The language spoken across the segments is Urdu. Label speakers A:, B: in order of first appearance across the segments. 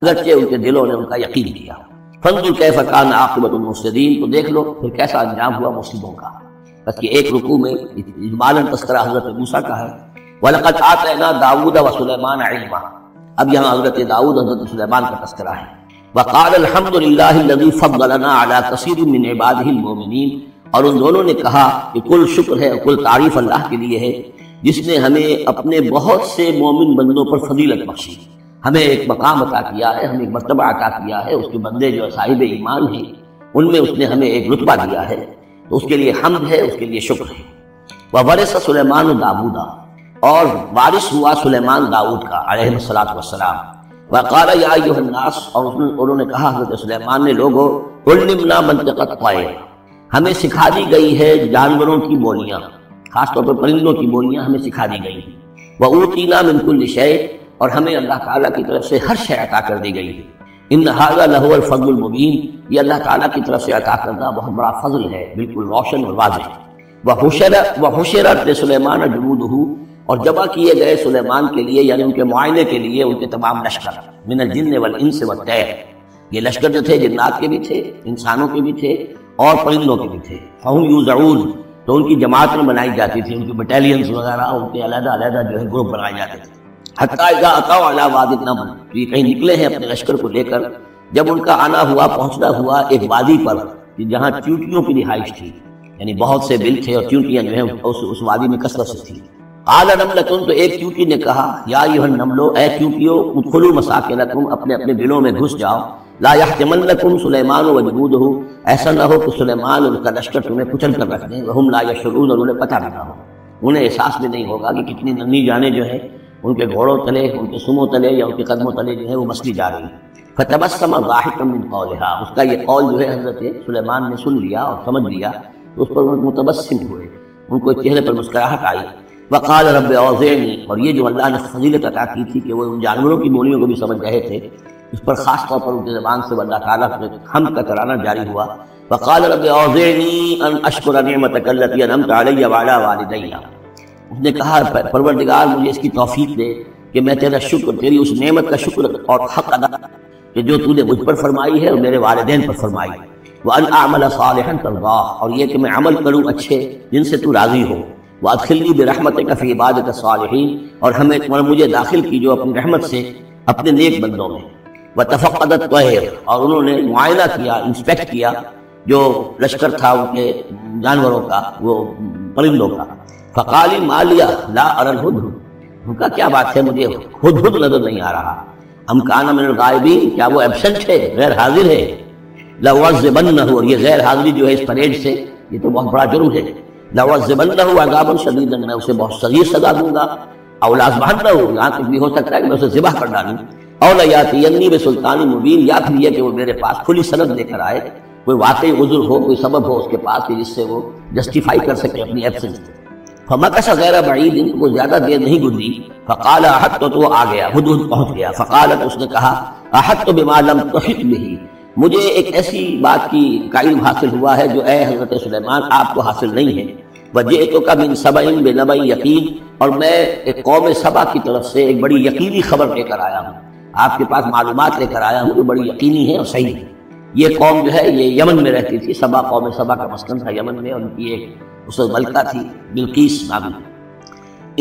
A: اگرچہ ان کے دلوں نے ان کا یقین کیا۔ فانظر کیف کان عاقبۃ المفسدین، تو دیکھ لو پھر کیسا انجام ہوا مفسدوں کا۔ بس یہ ایک رکوع میں اجمالاً تذکرہ حضرت موسیٰ کا ہے۔ وَلَقَدْ آتَيْنَا دَاوُودَ وَسُلَيْمَانَ عِلْمًا، اب یہاں حضرت داؤد حضرت سلیمان کا تذکرہ ہے۔ وَقَالَ الْحَمْدُ لِلَّهِ الَّذِي فَضَّلَنَا عَلَىٰ كَثِيرٍ مِّنْ عِبَادِهِ الْمُؤْمِنِينَ، اور ان دونوں نے کہا کہ کل شکر ہے اور کل تعریف اللہ کے لیے ہے جس نے ہمیں اپنے بہت سے مومن بندوں پر فضیلت بخشی، ہمیں ایک مقام عطا کیا ہے، ہمیں ایک مرتبہ عطا کیا ہے۔ اس کے بندے جو صاحب ایمان ہیں ان میں اس نے ہمیں ایک رتبہ دیا ہے، تو اس کے لیے حمد ہے، اس کے لیے شکر ہے۔ وَوَرِثَ سُلَيْمَانُ دَاوُودَ، اور وارث ہوا سلیمان داؤد کا علیہ الصلوۃ والسلام۔ وقال یا ایھا الناس، اور انہوں نے کہا حضرت سلیمان نے، لوگوں علمنا منطق الطیر، ہمیں سکھا دی گئی ہے جانوروں کی بولیاں، خاص طور پر پرندوں کی بولیاں ہمیں سکھا دی گئی ہیں۔ وَأُوتِینَا مِن كُلِّ شَیْءٍ، اور ہمیں اللہ تعالیٰ کی طرف سے ہر شے عطا کر دی گئی ہے۔ ان ھذا لہو الفضل المبین، یہ اللہ تعالیٰ کی طرف سے عطا کردہ بہت بڑا فضل ہے، بالکل روشن اور واضح۔ وَحُشِرَتْ لِسُلَیْمَانَ جُنُودُهُ، اور جمع کیے گئے سلیمان کے لیے، یعنی ان کے معائنے کے لیے، ان کے تمام لشکر، من الجن والانس والطیر، یہ لشکر جو تھے جنات کے بھی تھے، انسانوں کے بھی تھے اور پرندوں کے بھی تھے۔ فہم یوزعون، تو ان کی جماعت میں بنائی جاتی تھی، ان کی بٹالینز وغیرہ، ان کے علیحدہ علیحدہ جو ہے گروپ بنائے جاتے تھے۔ حتیٰ اذا اتوا علی وادی النمل، یہ کہیں نکلے ہیں اپنے لشکر کو لے کر، جب ان کا آنا ہوا، پہنچنا ہوا ایک وادی پر جہاں چونٹیوں کی رہائش تھی، یعنی بہت سے بل تھے اور چونٹیاں جو ہیں اس وادی میں کثرت سے تھیں۔ قال نملۃ، تو ایک چونٹی نے کہا، یا ایھا النمل، اے چونٹیوں، ادخلوا مساکنکم، اپنے اپنے بلوں میں گھس جاؤ، لا یحطمنکم سلیمان وجنودہ، ایسا نہ ہو کہ سلیمان اور ان کا لشکر تمہیں کچل کر رکھ دیں، وہم لا یشعرون، اور انہیں پتہ بھی نہ ہو، انہیں احساس بھی نہیں ہوگا کہ کتنی ننھی جانیں جو ہیں ان کے گھوڑوں تلے، ان کے سموں تلے یا ان کے قدموں تلے جو ہے وہ مسلی جا رہی ہیں۔ فتبسم ضاحکا من قولها، اس کا یہ قول جو ہے حضرت سلیمان نے سن لیا اور سمجھ لیا، تو اس پر وہ متبسم ہوئے، ان کو چہرے پر مسکراہٹ آئی۔ وقال رب اوزعنی، اور یہ جو اللہ نے فضیلت عطا کی تھی کہ وہ ان جانوروں کی بولیوں کو بھی سمجھ رہے تھے، اس پر خاص طور پر ان کی زبان سے اللہ تعالیٰ کے حمد کا ترانہ جاری ہوا۔ وقال رب اوزعنی ان اشکر نعمتک التی انعمت علی وعلی والدی، اس نے کہا پروردگار مجھے اس کی توفیق دے کہ میں تیرا شکر، تیری اس نعمت کا شکر اور حق ادا کہ جو تو نے مجھ پر فرمائی ہے اور میرے والدین پر فرمائی ہے۔ وان اعمل صالحا ترضاه، اور یہ کہ میں عمل کروں اچھے جن سے تو راضی ہو۔ وادخلنی برحمتک فی عبادک الصالحین، اور مجھے داخل کیجو اپنی رحمت سے اپنے نیک بندوں میں۔ وتفقدت الطیر، اور انہوں نے معائنہ کیا، انسپیکٹ کیا جو لشکر تھا ان کے جانوروں کا، وہ پرندوں کا۔ فقال ما لی لا اری الہدہد، ان کا کیا بات ہے مجھے ہدہد نظر نہیں آ رہا۔ ام کان من الغائبین، کیا وہ ایبسنٹ ہے، غیر حاضر ہے۔ لَأُعَذِّبَنَّهُ، اور یہ غیر حاضری جو ہے اس پریڈ سے، یہ تو بہت بڑا جرم ہے۔ لَأُعَذِّبَنَّهُ عَذَابًا شَدِيدًا، میں اسے بہت شدید سزا دوں گا۔ أَوْ لَأَذْبَحَنَّهُ، یہاں تک بھی ہو سکتا ہے کہ میں اسے ذبح کر ڈالوں۔ أَوْ لَيَأْتِيَنِّي بِسُلْطَانٍ مُبِينٍ، یا پھر یہ کہ وہ میرے پاس کھلی سند لے کر آئے، کوئی واقعی عذر ہو، کوئی سبب ہو اس کے پاس کہ جس سے وہ جسٹیفائی کر سکے اپنی ایبسنس۔ فمکث غیر بعید، وہ زیادہ دیر نہیں گزری۔ فقال احطت، تو وہ آ گیا، ہدہد پہنچ گیا۔ فقالت، اس نے کہا، احطت بما لم تحط به، مجھے ایک ایسی بات کا علم حاصل ہوا ہے جو اے حضرت سلیمان آپ کو حاصل نہیں ہے۔ وجئتک من سبأ بنبأ یقین، اور میں ایک قوم سبا کی طرف سے ایک بڑی یقینی خبر لے کر آیا ہوں، آپ کے پاس معلومات لے کر آیا ہوں جو بڑی یقینی ہے اور صحیح ہے۔ یہ قوم جو ہے یہ یمن میں رہتی تھی، سبا، قوم سبا کا مسکن تھا یمن میں، اور ان کی ایک اس وقت ملکہ تھی بلقیس نامی۔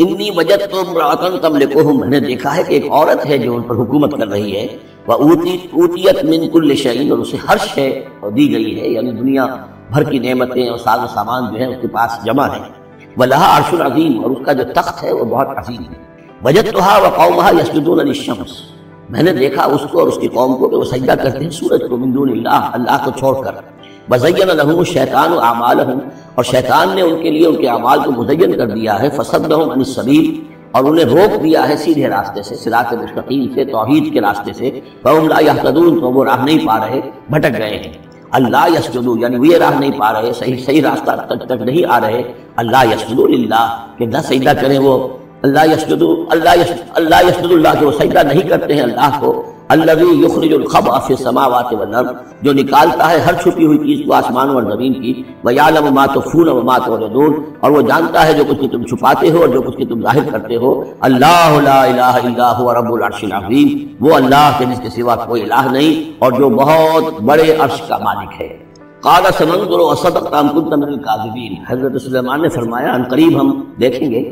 A: انی وجدت امرأۃ تملکہم، میں نے دیکھا ہے کہ ایک عورت ہے جو ان پر حکومت کر رہی ہے۔ وأوتیت من کل شیء، اور اسے ہر شے دی گئی ہے، یعنی دنیا بھر کی نعمتیں اور ساز و سامان جو ہے اس کے پاس جمع ہے۔ ولہا عرش عظیم، اور اس کا جو تخت ہے وہ بہت عظیم ہے۔ وجدتها وقومها يسجدون للشمس، میں نے دیکھا اس کو اور اس کی قوم کو کہ وہ سجدہ کرتے ہیں سورج کو، من دون اللہ، اللہ کو چھوڑ کر۔ وزین لهم الشیطان اعمالهم، اور شیطان نے ان کے لیے ان کے اعمال کو مزین کر دیا ہے۔ فصدهم عن السبیل، اور انہیں روک دیا ہے سیدھے راستے سے، صراط مستقیم سے، توحید کے راستے سے۔ فهم لا يهتدون، تو وہ راہ نہیں پا رہے، بھٹک گئے ہیں۔ اللہ یسجدوا، یعنی وہ یہ راہ نہیں پا رہے، صحیح راستہ تک نہیں آ رہے۔ اللہ یسجدوا للہ، کہ نہ سجدہ کریں وہ، اللہ یسجدوا اللہ کہ وہ سجدہ نہیں کرتے ہیں اللہ کو، الذی یخرج الخبأ فی السماوات والارض، جو نکالتا ہے ہر چھپی ہوئی چیز کو آسمانوں اور زمین کی، ویعلم ما تخفون وما تعلنون، اور وہ جانتا ہے جو کچھ کہ تم چھپاتے ہو اور جو کچھ کہ تم ظاہر کرتے ہو۔ اللہ لا الہ الا هو رب العرش العظیم، وہ اللہ کے جس کے سوا کوئی الہ نہیں اور جو بہت بڑے عرش کا مالک ہے۔ قال سننظر اصدقت ام كنت من الكاذبین، حضرت سلیمان نے فرمایا ان قریب ہم دیکھیں گے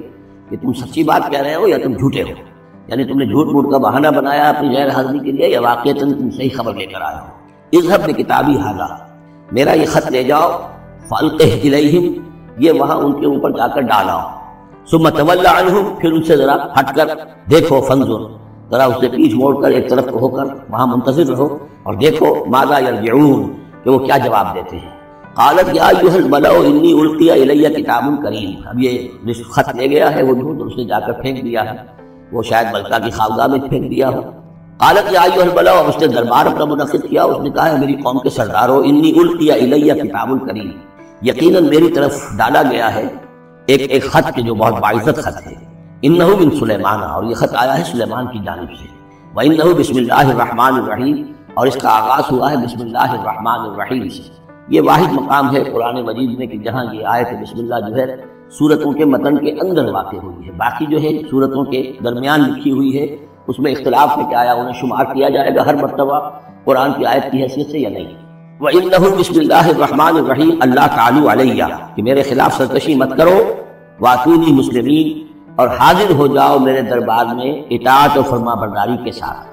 A: کہ تم سچی بات کہہ رہے ہو یا تم جھوٹے ہو، یعنی تم نے جھوٹ موٹ کا بہانہ بنایا اپنی غیر حاضری کے لیے، یا واقعتاً تم صحیح خبر لے کر آئے ہو۔ اذهب بکتابی ھذا، میرا یہ خط لے جاؤ، فالقہ الیہم، یہ وہاں ان کے اوپر جا کر ڈالاؤ، ثم تول عنہم، پھر ان سے ذرا ہٹ کر دیکھو، فانظر، ذرا اس سے پیچھ موڑ کر ایک طرف ہو کر وہاں منتظر رہو اور دیکھو ماذا یرجعون، کہ وہ کیا جواب دیتے ہیں۔ قالت یا ایھا الملأ انی القی الی کتاب کریم، اب یہ خط لے گیا ہے وہ جھوٹ، اس نے جا کر پھینک دیا ہے، وہ شاید ملکہ کی خاکگاہ میں پھینک دیا ہو۔ قالت یا ایھا الملأ، اس نے دربار اپنا منعقد کیا، اس نے کہا ہے میری قوم کے سردارو، انی القی الی کتاب کریم، یقیناً میری طرف ڈالا گیا ہے ایک خط کے جو بہت باعزت خط ہے، انہ من سلیمان، اور یہ خط آیا ہے سلیمان کی جانب سے، وانہ بسم اللہ الرحمن الرحیم، اور اس کا آغاز ہوا ہے بسم اللہ الرحمن الرحیم سے۔ یہ واحد مقام ہے قرآن مجید میں کہ جہاں یہ آیت بسم اللہ جو ہے سورتوں کے متن کے اندر واقع ہوئی ہے، باقی جو ہے سورتوں کے درمیان لکھی ہوئی ہے، اس میں اختلاف ہے کہ آیا انہیں شمار کیا جائے گا ہر مرتبہ قرآن کی آیت کی حیثیت سے یا نہیں۔ وَإِنَّهُ بسم اللہ الرحمن الرحیم اللہ تعالی علیہ، کہ میرے خلاف سرکشی مت کرو، وَأْتُونِي مُسْلِمِينَ، اور حاضر ہو جاؤ میرے دربار میں اطاعت و فرما برداری کے ساتھ۔